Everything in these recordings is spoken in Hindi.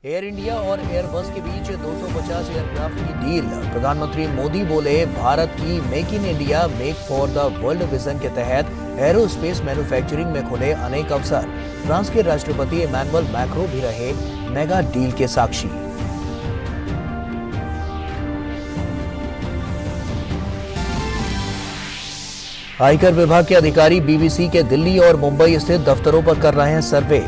एयर इंडिया और एयरबस के बीच 250 एयरक्राफ्ट की डील। प्रधानमंत्री मोदी बोले, भारत की make in India make for the world vision के तहत एरोस्पेस मैन्युफैक्चरिंग में खुले अनेक अवसर। फ्रांस के राष्ट्रपति इमैनुअल मैक्रों भी रहे मेगा डील के साक्षी। आयकर विभाग के अधिकारी बीबीसी के दिल्ली और मुंबई स्थित दफ्तरों पर कर रहे हैं सर्वे।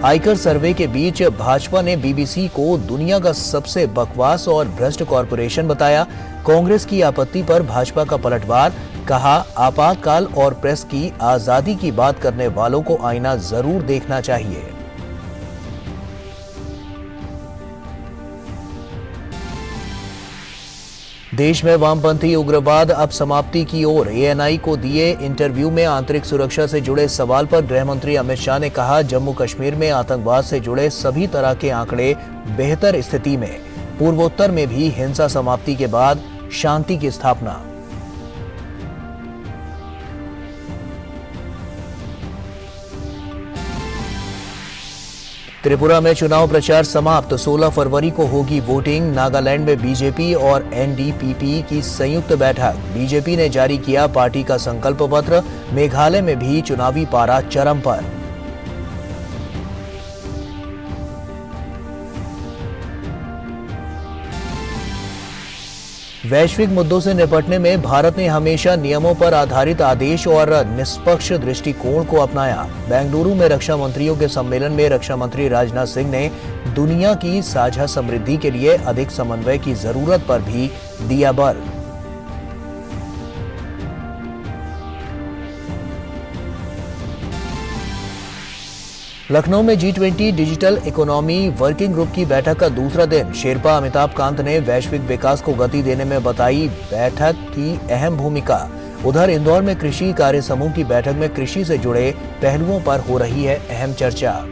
आयकर सर्वे के बीच भाजपा ने बीबीसी को दुनिया का सबसे बकवास और भ्रष्ट कॉरपोरेशन बताया। कांग्रेस की आपत्ति पर भाजपा का पलटवार, कहा आपातकाल और प्रेस की आजादी की बात करने वालों को आईना जरूर देखना चाहिए। देश में वामपंथी उग्रवाद अब समाप्ति की ओर। एएनआई को दिए इंटरव्यू में आंतरिक सुरक्षा से जुड़े सवाल पर गृह मंत्री अमित शाह ने कहा, जम्मू कश्मीर में आतंकवाद से जुड़े सभी तरह के आंकड़े बेहतर स्थिति में। पूर्वोत्तर में भी हिंसा समाप्ति के बाद शांति की स्थापना। त्रिपुरा में चुनाव प्रचार समाप्त। 16 फरवरी को होगी वोटिंग। नागालैंड में बीजेपी और एनडीपीपी की संयुक्त बैठक। बीजेपी ने जारी किया पार्टी का संकल्प पत्र। मेघालय में भी चुनावी पारा चरम पर। वैश्विक मुद्दों से निपटने में भारत ने हमेशा नियमों पर आधारित आदेश और निष्पक्ष दृष्टिकोण को अपनाया। बेंगलुरु में रक्षा मंत्रियों के सम्मेलन में रक्षा मंत्री राजनाथ सिंह ने दुनिया की साझा समृद्धि के लिए अधिक समन्वय की जरूरत पर भी दिया बल। लखनऊ में G20 digital economy working group की बैठक का दूसरा दिन। शेरपा अमिताभ कांत ने वैश्विक विकास को गति देने में बताई बैठक की अहम भूमिका। उधर इंदौर में कृषि कार्य समूह की बैठक में कृषि से जुड़े पहलुओं पर हो रही है अहम चर्चा।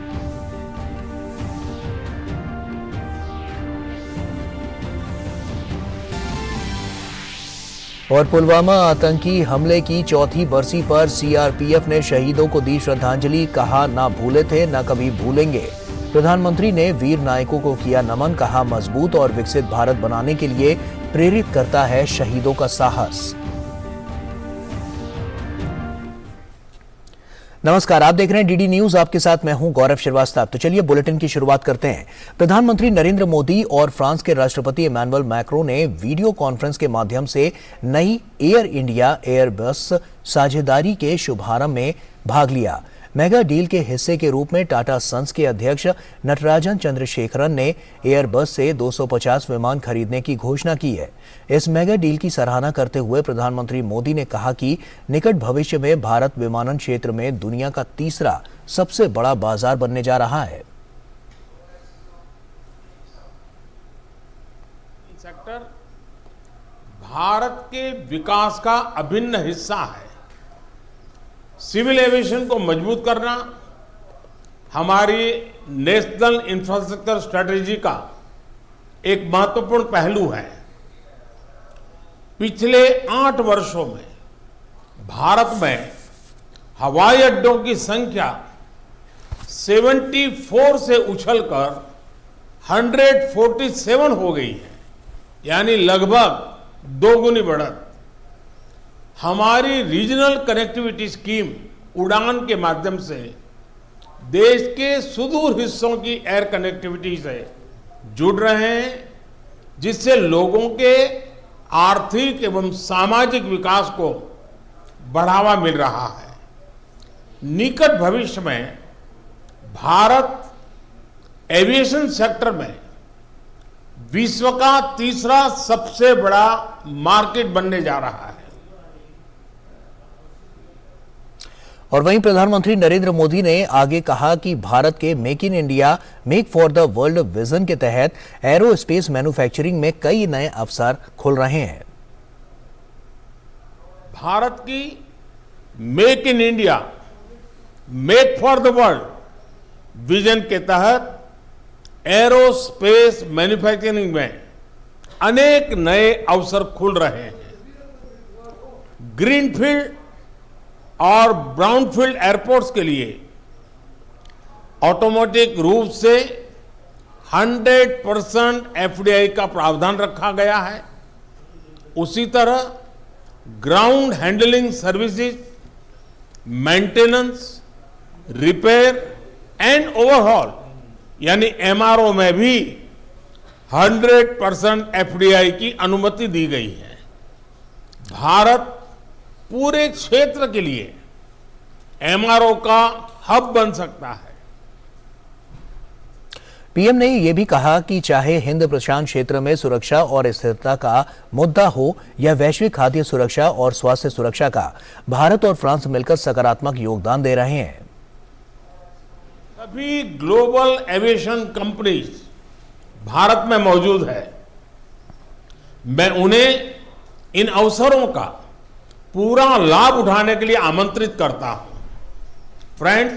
और पुलवामा आतंकी हमले की चौथी बरसी पर सीआरपीएफ ने शहीदों को दी श्रद्धांजलि। कहा, ना भूले थे ना कभी भूलेंगे। प्रधानमंत्री ने वीर नायकों को किया नमन। कहा, मजबूत और विकसित भारत बनाने के लिए प्रेरित करता है शहीदों का साहस। नमस्कार, आप देख रहे हैं डीडी न्यूज। आपके साथ मैं हूं गौरव श्रीवास्तव। तो चलिए बुलेटिन की शुरुआत करते हैं। प्रधानमंत्री नरेंद्र मोदी और फ्रांस के राष्ट्रपति इमैनुअल मैक्रों ने वीडियो कॉन्फ्रेंस के माध्यम से नई एयर इंडिया एयरबस साझेदारी के शुभारंभ में भाग लिया। मेगा डील के हिस्से के रूप में टाटा सन्स के अध्यक्ष नटराजन चंद्रशेखरन ने एयरबस से 250 विमान खरीदने की घोषणा की है। इस मेगा डील की सराहना करते हुए प्रधानमंत्री मोदी ने कहा कि निकट भविष्य में भारत विमानन क्षेत्र में दुनिया का तीसरा सबसे बड़ा बाजार बनने जा रहा है। सेक्टर भारत के विकास का अभिन्न हिस्सा है। सिविल एविएशन को मजबूत करना हमारी नेशनल इंफ्रास्ट्रक्चर स्ट्रेटेजी का एक महत्वपूर्ण पहलू है। पिछले 8 वर्षों में भारत में हवाई अड्डों की संख्या 74 से उछलकर 147 हो गई है, यानी लगभग 2 गुनी बढ़त। हमारी रीजनल कनेक्टिविटी स्कीम उड़ान के माध्यम से देश के सुदूर हिस्सों की एयर कनेक्टिविटी से जुड़ रहे हैं, जिससे लोगों के आर्थिक एवं सामाजिक विकास को बढ़ावा मिल रहा है। निकट भविष्य में भारत एविएशन सेक्टर में विश्व का तीसरा सबसे बड़ा मार्केट बनने जा रहा है। और वहीं प्रधानमंत्री नरेंद्र मोदी ने आगे कहा कि भारत के make in India make for the world vision के तहत एरोस्पेस मैन्युफैक्चरिंग में कई नए अवसर खुल रहे हैं। भारत की make in India make for the world vision के तहत एरोस्पेस मैन्युफैक्चरिंग में अनेक नए अवसर खुल रहे हैं। ग्रीनफील्ड और ब्राउनफील्ड एयरपोर्ट्स के लिए ऑटोमेटिक रूप से 100% एफडीआई का प्रावधान रखा गया है। उसी तरह ground handling services, maintenance, repair and overhaul यानी एमआरओ में भी 100% एफडीआई की अनुमति दी गई है। भारत पूरे क्षेत्र के लिए एमआरओ का हब बन सकता है। पीएम ने यह भी कहा कि चाहे हिंद प्रशांत क्षेत्र में सुरक्षा और स्थिरता का मुद्दा हो या वैश्विक खाद्य सुरक्षा और स्वास्थ्य सुरक्षा का, भारत और फ्रांस मिलकर सकारात्मक योगदान दे रहे हैं। सभी ग्लोबल एविएशन कंपनीज भारत में मौजूद है। मैं उन्हें इन अवसरों का पूरा लाभ उठाने के लिए आमंत्रित करता हूं। फ्रेंड्स,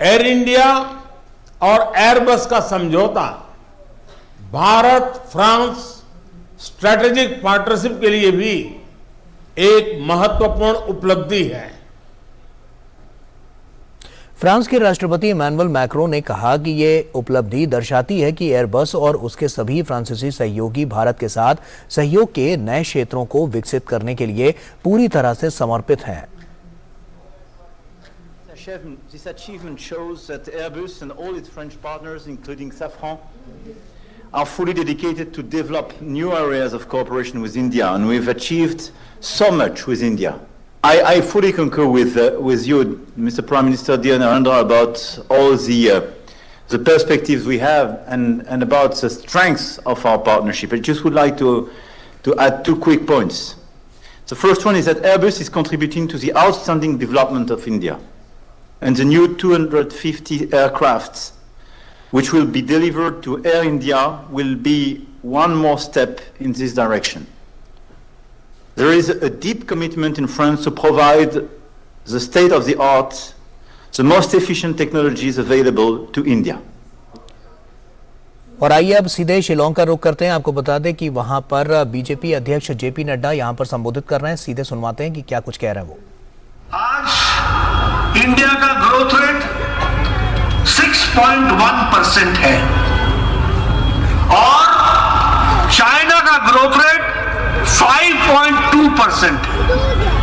एयर इंडिया और एयरबस का समझौता भारत फ्रांस स्ट्रैटेजिक पार्टनरशिप के लिए भी एक महत्वपूर्ण उपलब्धि है। फ्रांस के राष्ट्रपति इमैनुअल मैक्रों ने कहा कि ये उपलब्धि दर्शाती है कि एयरबस और उसके सभी फ्रांसीसी सहयोगी भारत के साथ सहयोग के नए क्षेत्रों को विकसित करने के लिए पूरी तरह से समर्पित हैं। This achievement shows that Airbus and all its French partners, including Safran, are fully dedicated to develop new areas of cooperation with India, and we've achieved so much with India. I fully concur with you, Mr. Prime Minister, dear Narendra, about all the perspectives we have and about the strengths of our partnership. I just would like to add 2 quick points. The first one is that Airbus is contributing to the outstanding development of India. And the new 250 aircrafts, which will be delivered to Air India, will be one more step in this direction. There is a deep commitment in France to provide the state-of-the-art, the most efficient technologies available to India. और आइए अब सीधे शिलोंग का रुख करते हैं। आपको बता दें कि वहां पर बीजेपी अध्यक्ष जेपी नड्डा यहां पर संबोधित कर रहे हैं। सीधे सुनवाते हैं कि क्या कुछ कह रहे हैं वो। आज इंडिया का ग्रोथ रेट 6.1% है और चाइना का ग्रोथ रेट 5.2% है,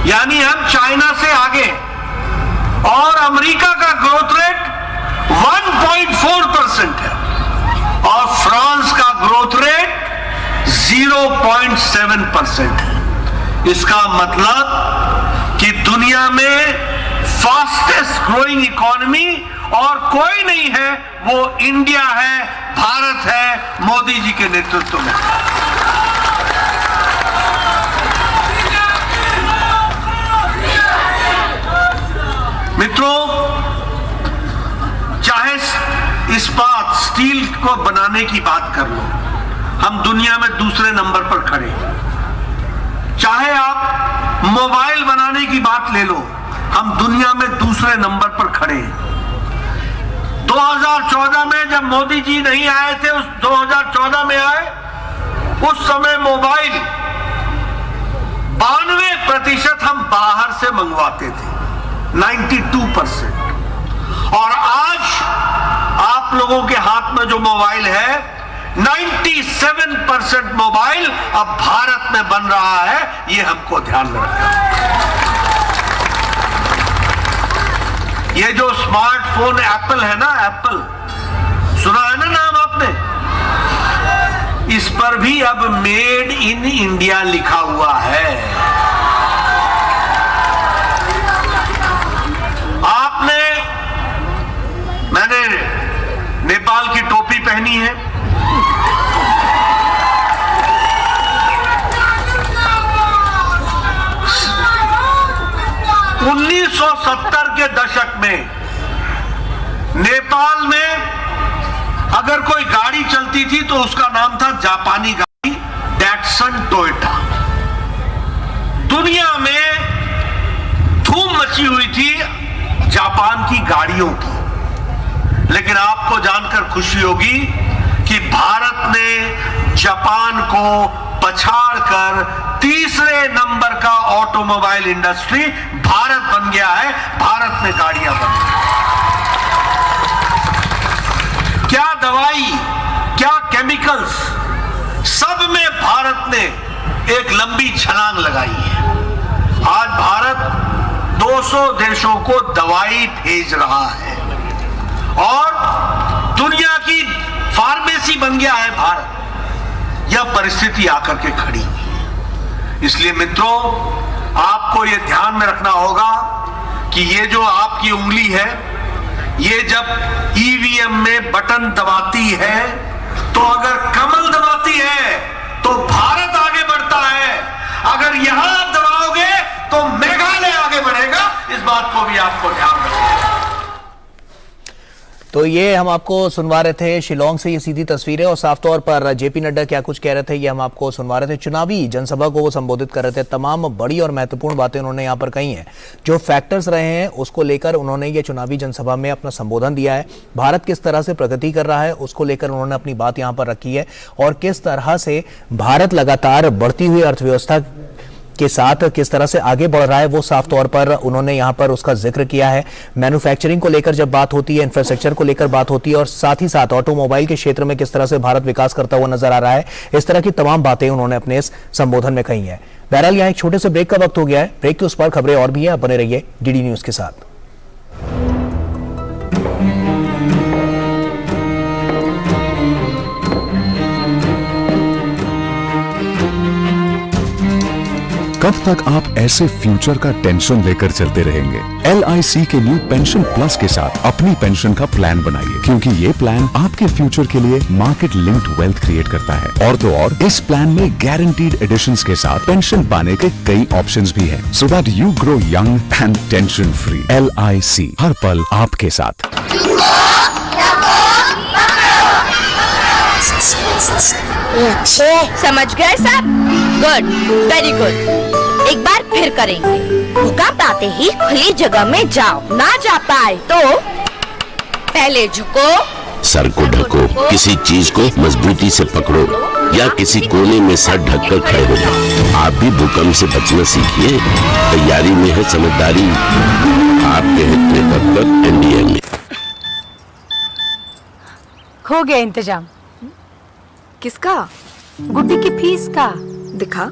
यानी हम चाइना से आगे। और अमेरिका का ग्रोथ रेट 1.4% है और फ्रांस का ग्रोथ रेट 0.7% है। इसका मतलब कि दुनिया में फास्टेस्ट ग्रोइंग इकोनॉमी और कोई नहीं है, वो इंडिया है, भारत है, मोदी जी के नेतृत्व में। मित्रों, चाहे इस्पात स्टील को बनाने की बात कर लो, हम दुनिया में दूसरे नंबर पर खड़े हैं। चाहे आप मोबाइल बनाने की बात ले लो, हम दुनिया में दूसरे नंबर पर खड़े हैं। 2014 में जब मोदी जी नहीं आए थे, उस 2014 में आए, उस समय मोबाइल 92% हम बाहर से मंगवाते थे, 92%। और आज आप लोगों के हाथ में जो मोबाइल है, 97% मोबाइल अब भारत में बन रहा है। ये हमको ध्यान में रखना है। ये जो स्मार्टफोन एप्पल है ना, एप्पल सुना है ना नाम आपने, इस पर भी अब मेड इन इंडिया लिखा हुआ है। मैंने नेपाल की टोपी पहनी है, सत्तर के दशक में नेपाल में अगर कोई गाड़ी चलती थी तो उसका नाम था जापानी गाड़ी, डैटसन टोयोटा। दुनिया में धूम मची हुई थी जापान की गाड़ियों की। लेकिन आपको जानकर खुशी होगी कि भारत ने जापान को पछाड़कर तीसरे नंबर का ऑटोमोबाइल इंडस्ट्री भारत बन गया है। भारत में गाड़ियां बन गई। क्या दवाई आर्टिकल्स, सब में भारत ने एक लंबी छलांग लगाई है। आज भारत 200 देशों को दवाई भेज रहा है और दुनिया की फार्मेसी बन गया है भारत। यह परिस्थिति आकर के खड़ी हुई है। इसलिए मित्रों, आपको यह ध्यान में रखना होगा कि ये जो आपकी उंगली है, ये जब ईवीएम में बटन दबाती है तो अगर कमल दबाती है तो भारत आगे बढ़ता है, अगर यहां आप दबाओगे तो मेघालय आगे बढ़ेगा। इस बात को भी आपको ध्यान रखना है। तो ये हम आपको सुनवा रहे थे शिलोंग से ये सीधी तस्वीरें, और साफ तौर पर जेपी नड्डा क्या कुछ कह रहे थे ये हम आपको सुनवा रहे थे। चुनावी जनसभा को वो संबोधित कर रहे थे। तमाम बड़ी और महत्वपूर्ण बातें उन्होंने यहाँ पर कही हैं। जो फैक्टर्स रहे हैं उसको लेकर उन्होंने ये चुनावी जनसभा में अपना संबोधन दिया है। भारत किस तरह से प्रगति कर रहा है उसको लेकर उन्होंने अपनी बात यहाँ पर रखी है, और किस तरह से भारत लगातार बढ़ती हुई अर्थव्यवस्था के साथ किस तरह से आगे बढ़ रहा है वो साफ तौर पर उन्होंने यहाँ पर उसका जिक्र किया है। मैन्युफैक्चरिंग को लेकर जब बात होती है, इंफ्रास्ट्रक्चर को लेकर बात होती है, और साथ ही साथ ऑटोमोबाइल के क्षेत्र में किस तरह से भारत विकास करता हुआ नजर आ रहा है, इस तरह की तमाम बातें उन्होंने अपने इस संबोधन में कही है। बहरहाल यहाँ एक छोटे से ब्रेक का वक्त हो गया है। ब्रेक के उस पर खबरें और भी है, बने रहिए डीडी न्यूज के साथ। कब तक आप ऐसे फ्यूचर का टेंशन लेकर चलते रहेंगे? LIC के न्यू पेंशन प्लस के साथ अपनी पेंशन का प्लान बनाइए, क्योंकि ये प्लान आपके फ्यूचर के लिए मार्केट लिंक्ड वेल्थ क्रिएट करता है। और तो और इस प्लान में गारंटीड एडिशंस के साथ पेंशन पाने के कई ऑप्शंस भी हैं, so that you grow young and tension free. LIC, हर पल आपके साथ। समझ गए सब? Good, very good. एक बार फिर करेंगे। भूकंप आते ही खुली जगह में जाओ, ना जा पाए तो पहले झुको, सर को ढको, किसी चीज को मजबूती से पकड़ो या किसी कोने में सर ढककर खड़े हो जाओ। आप भी भूकंप से बचना सीखिए। तैयारी में है समझदारी। आपके हित में तत्पर NDA में। हो गया इंतजाम। किसका? गुड्डी की फीस का। दिखा,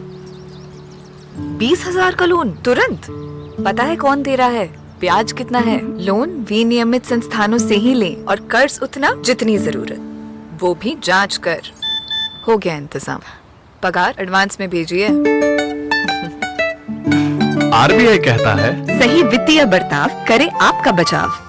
20,000 का लोन तुरंत। पता है कौन दे रहा है, ब्याज कितना है? लोन विनियमित संस्थानों से ही लें और कर्ज उतना जितनी जरूरत, वो भी जांच कर। हो गया इंतजाम। पगार एडवांस में भेजिए। RBI कहता है, सही वित्तीय बर्ताव करे आपका बचाव।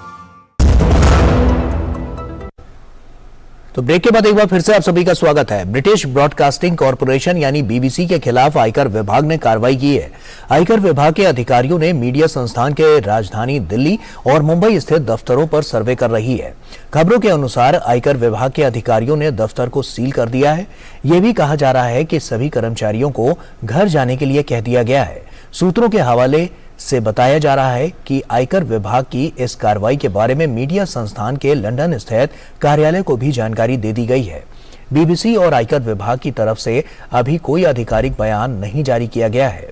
तो ब्रेक के बाद एक बार फिर से आप सभी का स्वागत है। ब्रिटिश ब्रॉडकास्टिंग कॉरपोरेशन यानी BBC के खिलाफ आयकर विभाग ने कार्रवाई की है। आयकर विभाग के अधिकारियों ने मीडिया संस्थान के राजधानी दिल्ली और मुंबई स्थित दफ्तरों पर सर्वे कर रही है। खबरों के अनुसार आयकर विभाग के अधिकारियों ने दफ्तर को सील कर दिया है। यह भी कहा जा रहा है कि सभी कर्मचारियों को घर जाने के लिए कह दिया गया है। सूत्रों के हवाले से बताया जा रहा है कि आयकर विभाग की इस कार्रवाई के बारे में मीडिया संस्थान के लंदन स्थित कार्यालय को भी जानकारी दे दी गई है। BBC और आयकर विभाग की तरफ से अभी कोई आधिकारिक बयान नहीं जारी किया गया है।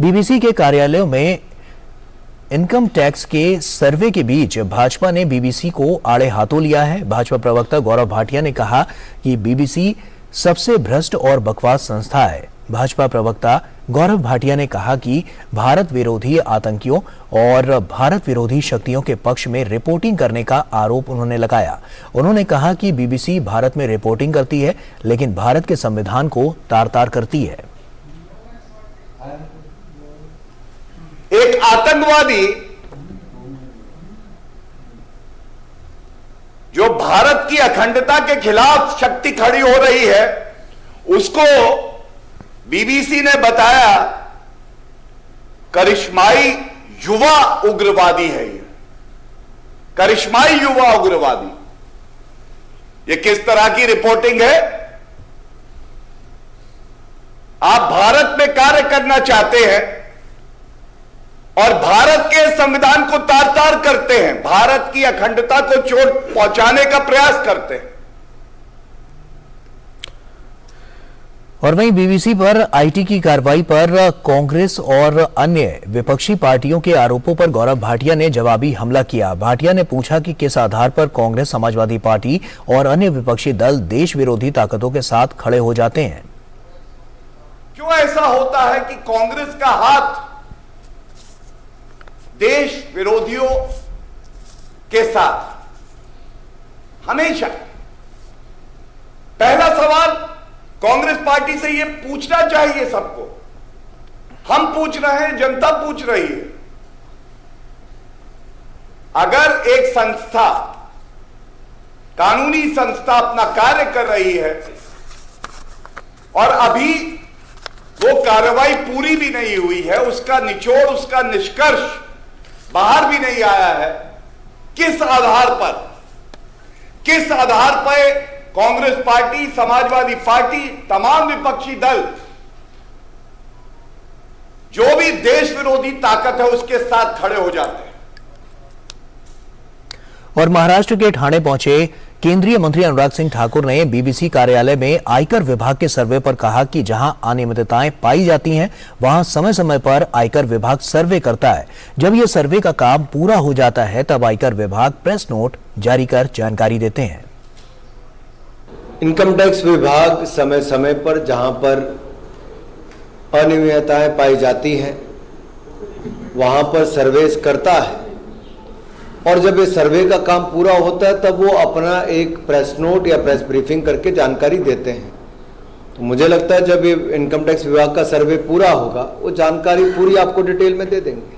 BBC के कार्यालयों में इनकम टैक्स के सर्वे के बीच भाजपा ने BBC को आड़े हाथों लिया है। भाजपा प्रवक्ता गौरव भाटिया ने कहा कि BBC सबसे भ्रष्ट और बकवास संस्था है। भाजपा प्रवक्ता गौरव भाटिया ने कहा कि भारत विरोधी आतंकियों और भारत विरोधी शक्तियों के पक्ष में रिपोर्टिंग करने का आरोप उन्होंने लगाया। उन्होंने कहा कि BBC भारत में रिपोर्टिंग करती है, लेकिन भारत के संविधान को तार-तार करती है। एक आतंकवादी जो भारत की अखंडता के खिलाफ शक्ति खड़ी हो रही है, उसको BBC ने बताया करिश्माई युवा उग्रवादी है। ये करिश्माई युवा उग्रवादी, ये किस तरह की रिपोर्टिंग है? आप भारत में कार्य करना चाहते हैं और भारत के संविधान को तार-तार करते हैं, भारत की अखंडता को चोट पहुंचाने का प्रयास करते हैं। और वहीं बीबीसी पर आईटी की कार्रवाई पर कांग्रेस और अन्य विपक्षी पार्टियों के आरोपों पर गौरव भाटिया ने जवाबी हमला किया। भाटिया ने पूछा कि किस आधार पर कांग्रेस, समाजवादी पार्टी और अन्य विपक्षी दल देश विरोधी ताकतों के साथ खड़े हो जाते हैं। क्यों ऐसा होता है कि कांग्रेस का हाथ देश विरोधियों के साथ हमेशा? पहला सवाल कांग्रेस पार्टी से यह पूछना चाहिए सबको। हम पूछ रहे हैं, जनता पूछ रही है। अगर एक संस्था, कानूनी संस्था अपना कार्य कर रही है और अभी वो कार्रवाई पूरी भी नहीं हुई है, उसका निचोड़, उसका निष्कर्ष बाहर भी नहीं आया है, किस आधार पर कांग्रेस पार्टी, समाजवादी पार्टी, तमाम विपक्षी दल जो भी देश विरोधी ताकत है उसके साथ खड़े हो जाते हैं? और महाराष्ट्र के ठाणे पहुंचे केंद्रीय मंत्री अनुराग सिंह ठाकुर ने बीबीसी कार्यालय में आयकर विभाग के सर्वे पर कहा कि जहां अनियमितताएं पाई जाती हैं, वहां समय समय पर आयकर विभाग सर्वे करता है। जब यह सर्वे का काम पूरा हो जाता है, तब आयकर विभाग प्रेस नोट जारी कर जानकारी देते हैं। इनकम टैक्स विभाग समय समय पर जहां पर अनियमितताएं पाई जाती हैं वहां पर सर्वे करता है, और जब ये सर्वे का काम पूरा होता है तब वो अपना एक प्रेस नोट या प्रेस ब्रीफिंग करके जानकारी देते हैं। तो मुझे लगता है जब ये इनकम टैक्स विभाग का सर्वे पूरा होगा, वो जानकारी पूरी आपको डिटेल में दे देंगे।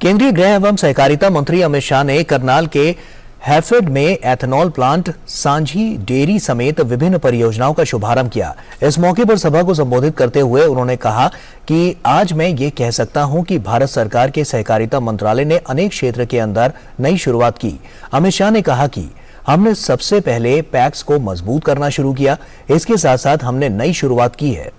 केंद्रीय गृह एवं सहकारिता मंत्री अमित शाह ने करनाल के हैफेड में एथेनॉल प्लांट, सांझी डेयरी समेत विभिन्न परियोजनाओं का शुभारंभ किया। इस मौके पर सभा को संबोधित करते हुए उन्होंने कहा कि आज मैं ये कह सकता हूं कि भारत सरकार के सहकारिता मंत्रालय ने अनेक क्षेत्र के अंदर नई शुरुआत की। अमित शाह ने कहा कि हमने सबसे पहले पैक्स को मजबूत करना शुरू किया, इसके साथ साथ हमने नई शुरुआत की है।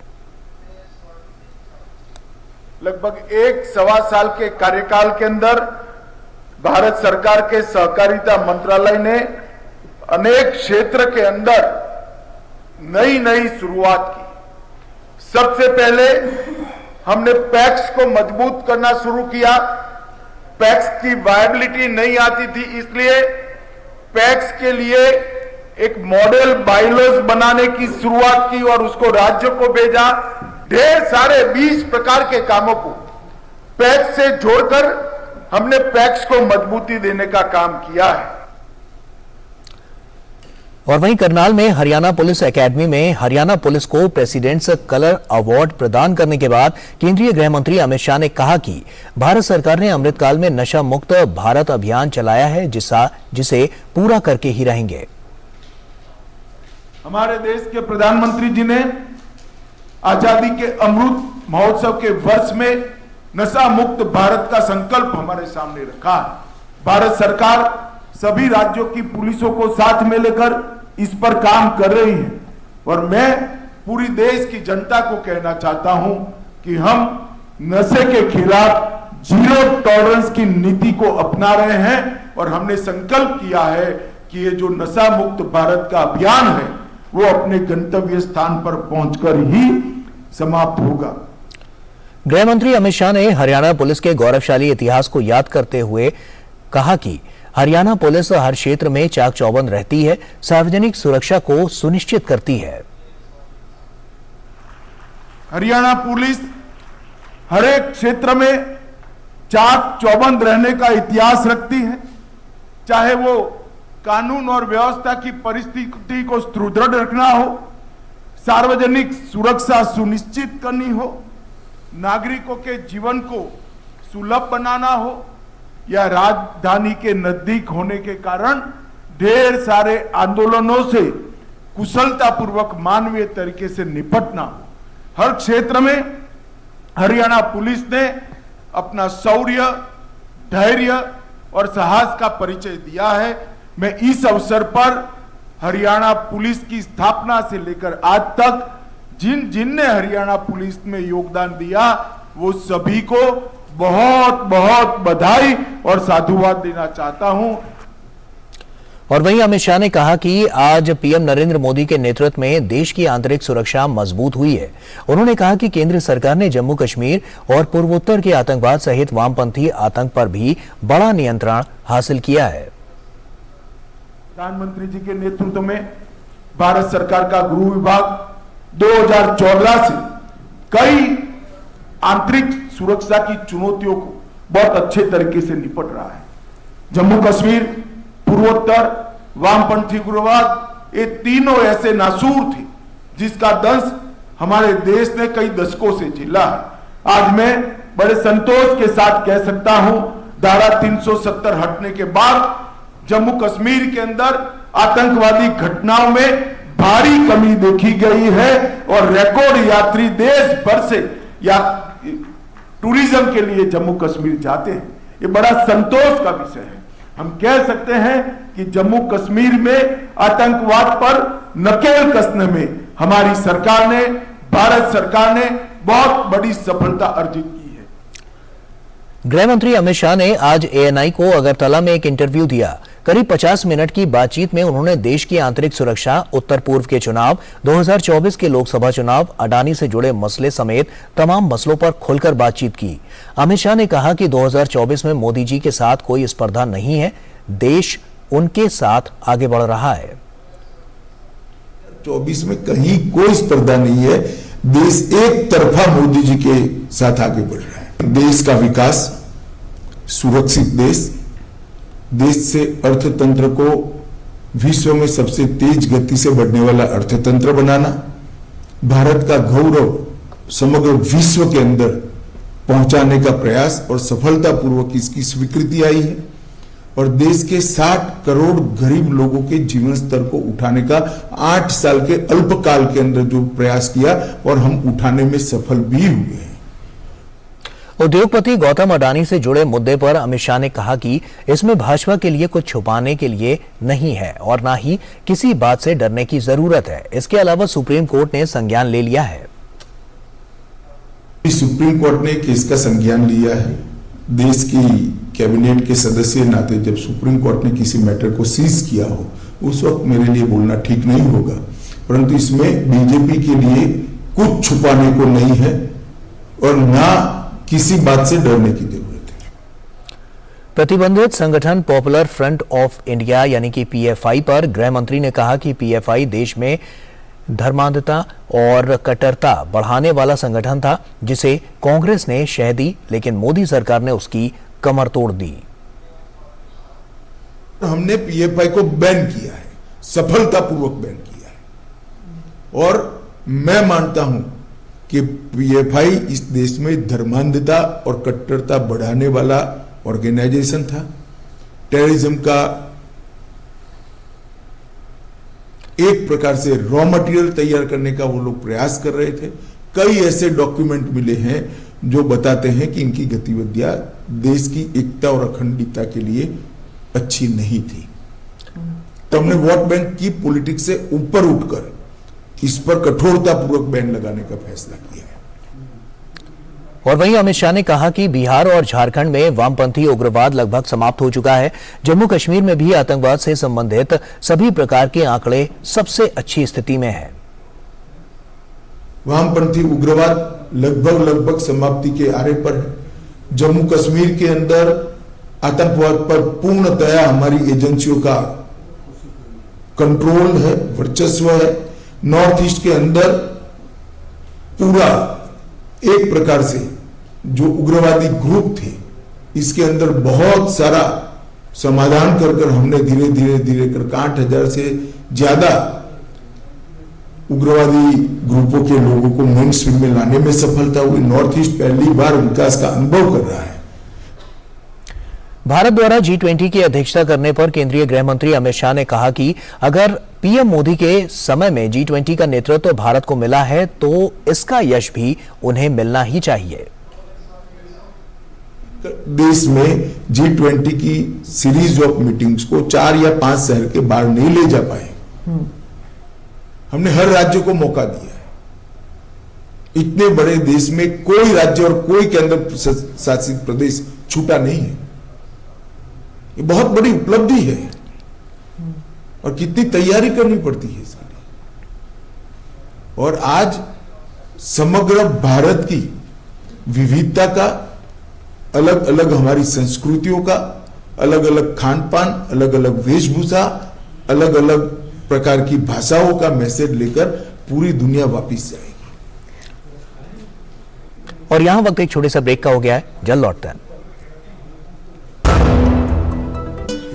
लगभग 1-1.25 साल के कार्यकाल के अंदर भारत सरकार के सहकारिता मंत्रालय ने अनेक क्षेत्र के अंदर नई नई शुरुआत की। सबसे पहले हमने पैक्स को मजबूत करना शुरू किया। पैक्स की वायबिलिटी नहीं आती थी, इसलिए पैक्स के लिए एक मॉडल बायलॉज बनाने की शुरुआत की और उसको राज्यों को भेजा। ढेर सारे 20 प्रकार के कामों को पैक्स से जोड़कर हमने पैक्स को मजबूती देने का काम किया है। और वहीं करनाल में हरियाणा पुलिस एकेडमी में हरियाणा पुलिस को प्रेसिडेंट्स कलर अवार्ड प्रदान करने के बाद केंद्रीय गृह मंत्री अमित शाह ने कहा कि भारत सरकार ने अमृतकाल में नशा मुक्त भारत अभियान चलाया है, जिसे पूरा करके ही रहेंगे। हमारे देश के प्रधानमंत्री जी ने आजादी के अमृत महोत्सव के वर्ष में नशा मुक्त भारत का संकल्प हमारे सामने रखा है। भारत सरकार सभी राज्यों की पुलिसों को साथ में लेकर इस पर काम कर रही है, और मैं पूरी देश की जनता को कहना चाहता हूं कि हम नशे के खिलाफ जीरो टॉलरेंस की नीति को अपना रहे हैं, और हमने संकल्प किया है कि ये जो नशा मुक्त भारत का अभियान है वो अपने गंतव्य स्थान पर पहुंचकर ही समाप्त होगा। गृह मंत्री अमित शाह ने हरियाणा पुलिस के गौरवशाली इतिहास को याद करते हुए कहा कि हरियाणा पुलिस हर क्षेत्र में चाक चौबंद रहती है, सार्वजनिक सुरक्षा को सुनिश्चित करती है। हरियाणा पुलिस हर एक क्षेत्र में चाक चौबंद रहने का इतिहास रखती है, चाहे वो कानून और व्यवस्था की परिस्थिति को सुदृढ़ रखना हो, सार्वजनिक सुरक्षा सुनिश्चित करनी हो, नागरिकों के जीवन को सुलभ बनाना हो, या राजधानी के नजदीक होने के कारण ढेर सारे आंदोलनों से कुशलतापूर्वक मानवीय तरीके से निपटना हो। हर क्षेत्र में हरियाणा पुलिस ने अपना शौर्य, धैर्य और साहस का परिचय दिया है। मैं इस अवसर पर हरियाणा पुलिस की स्थापना से लेकर आज तक जिनने हरियाणा पुलिस में योगदान दिया वो सभी को बहुत बहुत बधाई और साधुवाद देना चाहता हूं। और वहीं अमित शाह ने कहा कि आज पीएम नरेंद्र मोदी के नेतृत्व में देश की आंतरिक सुरक्षा मजबूत हुई है। उन्होंने कहा कि केंद्र सरकार ने जम्मू कश्मीर और पूर्वोत्तर के आतंकवाद सहित वामपंथी आतंक पर भी बड़ा नियंत्रण हासिल किया है। प्रधानमंत्री जी के नेतृत्व में भारत सरकार का गृह विभाग 2014 से कई आंतरिक सुरक्षा की चुनौतियों को बहुत अच्छे तरीके से निपट रहा है। जम्मू कश्मीर, पूर्वोत्तर, वामपंथी उग्रवाद, ये तीनों ऐसे नासूर थे जिसका दंश हमारे देश ने कई दशकों से झेला है। आज मैं बड़े संतोष के साथ कह सकता हूं, धारा 370 हटने के बाद जम्मू कश्मीर के अंदर आतंकवादी घटनाओं में भारी कमी देखी गई है और रिकॉर्ड यात्री देश भर से या टूरिज्म के लिए जम्मू कश्मीर जाते हैं। ये बड़ा संतोष का विषय है। हम कह सकते हैं कि जम्मू कश्मीर में आतंकवाद पर नकेल कसने में हमारी सरकार ने, भारत सरकार ने बहुत बड़ी सफलता अर्जित की है। गृह मंत्री अमित शाह ने आज एएनआई को अगरतला में एक इंटरव्यू दिया। करीब 50 मिनट की बातचीत में उन्होंने देश की आंतरिक सुरक्षा, उत्तर पूर्व के चुनाव, 2024 के लोकसभा चुनाव, अडानी से जुड़े मसले समेत तमाम मसलों पर खुलकर बातचीत की। अमित शाह ने कहा कि 2024 में मोदी जी के साथ कोई स्पर्धा नहीं है, देश उनके साथ आगे बढ़ रहा है। 24 में कहीं कोई स्पर्धा नहीं है, देश एक तरफा मोदी जी के साथ आगे बढ़ रहा है। देश का विकास, सुरक्षित देश से अर्थतंत्र को विश्व में सबसे तेज गति से बढ़ने वाला अर्थतंत्र बनाना, भारत का गौरव समग्र विश्व के अंदर पहुंचाने का प्रयास और सफलतापूर्वक इसकी स्वीकृति आई है और देश के 60 करोड़ गरीब लोगों के जीवन स्तर को उठाने का 8 साल के अल्पकाल के अंदर जो प्रयास किया और हम उठाने में सफल भी हुए हैं। उद्योगपति गौतम अडानी से जुड़े मुद्दे पर अमित शाह ने कहा कि इसमें भाजपा के लिए कुछ छुपाने के लिए नहीं है और ना ही किसी बात से डरने की जरूरत है। इसके अलावा सुप्रीम कोर्ट ने संज्ञान ले लिया है। सुप्रीम कोर्ट ने केस का संज्ञान लिया है। देश की कैबिनेट के सदस्य नाते जब सुप्रीम कोर्ट ने किसी मैटर को सीज किया हो उस वक्त मेरे लिए बोलना ठीक नहीं होगा, परंतु इसमें बीजेपी के लिए कुछ छुपाने को नहीं है और ना किसी बात से डरने की जरूरत है। प्रतिबंधित संगठन पॉपुलर फ्रंट ऑफ इंडिया यानी कि पीएफआई पर गृह मंत्री ने कहा कि पीएफआई देश में धर्मांधता और कट्टरता बढ़ाने वाला संगठन था जिसे कांग्रेस ने शह दी, लेकिन मोदी सरकार ने उसकी कमर तोड़ दी। हमने पीएफआई को बैन किया है, सफलतापूर्वक बैन किया है और मैं मानता हूं कि पीएफआई इस देश में धर्मांधता और कट्टरता बढ़ाने वाला ऑर्गेनाइजेशन था। टेररिज्म का एक प्रकार से रॉ मटेरियल तैयार करने का वो लोग प्रयास कर रहे थे। कई ऐसे डॉक्यूमेंट मिले हैं जो बताते हैं कि इनकी गतिविधियां देश की एकता और अखंडता के लिए अच्छी नहीं थी। तो हमने वोट बैंक की पॉलिटिक्स से ऊपर उठकर इस पर कठोरतापूर्वक बैन लगाने का फैसला किया है। और वहीं अमित शाह ने कहा कि बिहार और झारखंड में वामपंथी उग्रवाद लगभग समाप्त हो चुका है। जम्मू कश्मीर में भी आतंकवाद से संबंधित सभी प्रकार के आंकड़े सबसे अच्छी स्थिति में है। वामपंथी उग्रवाद लगभग समाप्ति के आरे पर है। जम्मू कश्मीर के अंदर आतंकवाद पर पूर्णतया हमारी एजेंसियों का कंट्रोल है, वर्चस्व है। नॉर्थ ईस्ट के अंदर पूरा एक प्रकार से जो उग्रवादी ग्रुप थे इसके अंदर बहुत सारा समाधान कर हमने धीरे धीरे कर 8,000 से ज्यादा उग्रवादी ग्रुपों के लोगों को मेन स्ट्रीम में लाने में सफलता हुई। नॉर्थ ईस्ट पहली बार विकास का अनुभव कर रहा है। भारत द्वारा G20 की अध्यक्षता करने पर केंद्रीय गृह मंत्री अमित शाह ने कहा कि अगर पीएम मोदी के समय में G20 का नेतृत्व भारत को मिला है तो इसका यश भी उन्हें मिलना ही चाहिए। देश में G20 की सीरीज ऑफ मीटिंग्स को 4 या 5 शहर के बाहर नहीं ले जा पाए। हमने हर राज्य को मौका दिया है। इतने बड़े देश में कोई राज्य और कोई केंद्र शासित प्रदेश छूटा नहीं है। ये बहुत बड़ी उपलब्धि है। और कितनी तैयारी करनी पड़ती है इसके लिए। और आज समग्र भारत की विविधता का, अलग अलग हमारी संस्कृतियों का, अलग अलग खान पान, अलग अलग वेशभूषा, अलग अलग प्रकार की भाषाओं का मैसेज लेकर पूरी दुनिया वापिस जाएगी। और यहां वक्त एक छोटे सा ब्रेक का हो गया है, जल्द लौटते हैं।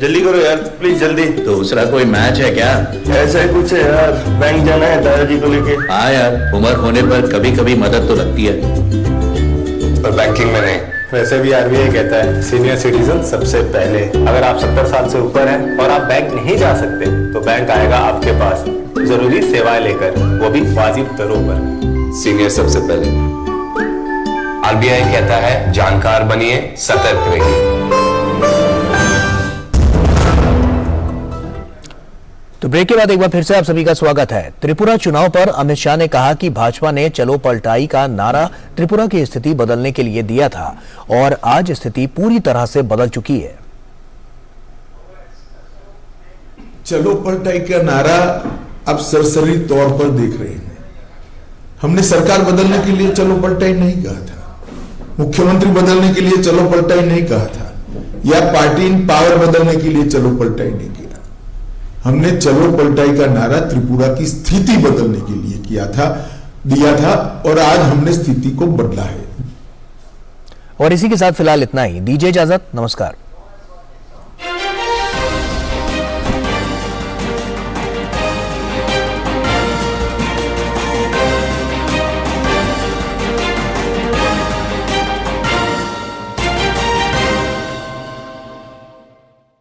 जल्दी करो यार प्लीज, जल्दी। दूसरा कोई मैच है क्या? ऐसा ही कुछ है यार, बैंक जाना है दादाजी को लेके। हाँ यार, उम्र होने पर कभी कभी मदद तो लगती है, पर बैंकिंग में नहीं। वैसे भी आरबीआई कहता है सीनियर सिटीजन सबसे पहले। अगर आप 70 साल से ऊपर हैं और आप बैंक नहीं जा सकते तो बैंक आएगा आपके पास जरूरी सेवाएं लेकर, वो भी वाजिब दरों पर। सीनियर सबसे पहले। आरबीआई कहता है जानकार बनिए, सतर्क रहिए। तो ब्रेक के बाद एक बार फिर से आप सभी का स्वागत है। त्रिपुरा चुनाव पर अमित शाह ने कहा कि भाजपा ने चलो पलटाई का नारा त्रिपुरा की स्थिति बदलने के लिए दिया था और आज स्थिति पूरी तरह से बदल चुकी है। चलो पलटाई का नारा अब सरसरी तौर पर देख रहे हैं। हमने सरकार बदलने के लिए चलो पलटाई नहीं कहा था, मुख्यमंत्री बदलने के लिए चलो पलटाई नहीं कहा था, या पार्टी इन पावर बदलने के लिए चलो पलटाई नहीं किया। हमने चलो पलटाई का नारा त्रिपुरा की स्थिति बदलने के लिए दिया था और आज हमने स्थिति को बदला है। और इसी के साथ फिलहाल इतना ही, दीजिए इजाजत, नमस्कार।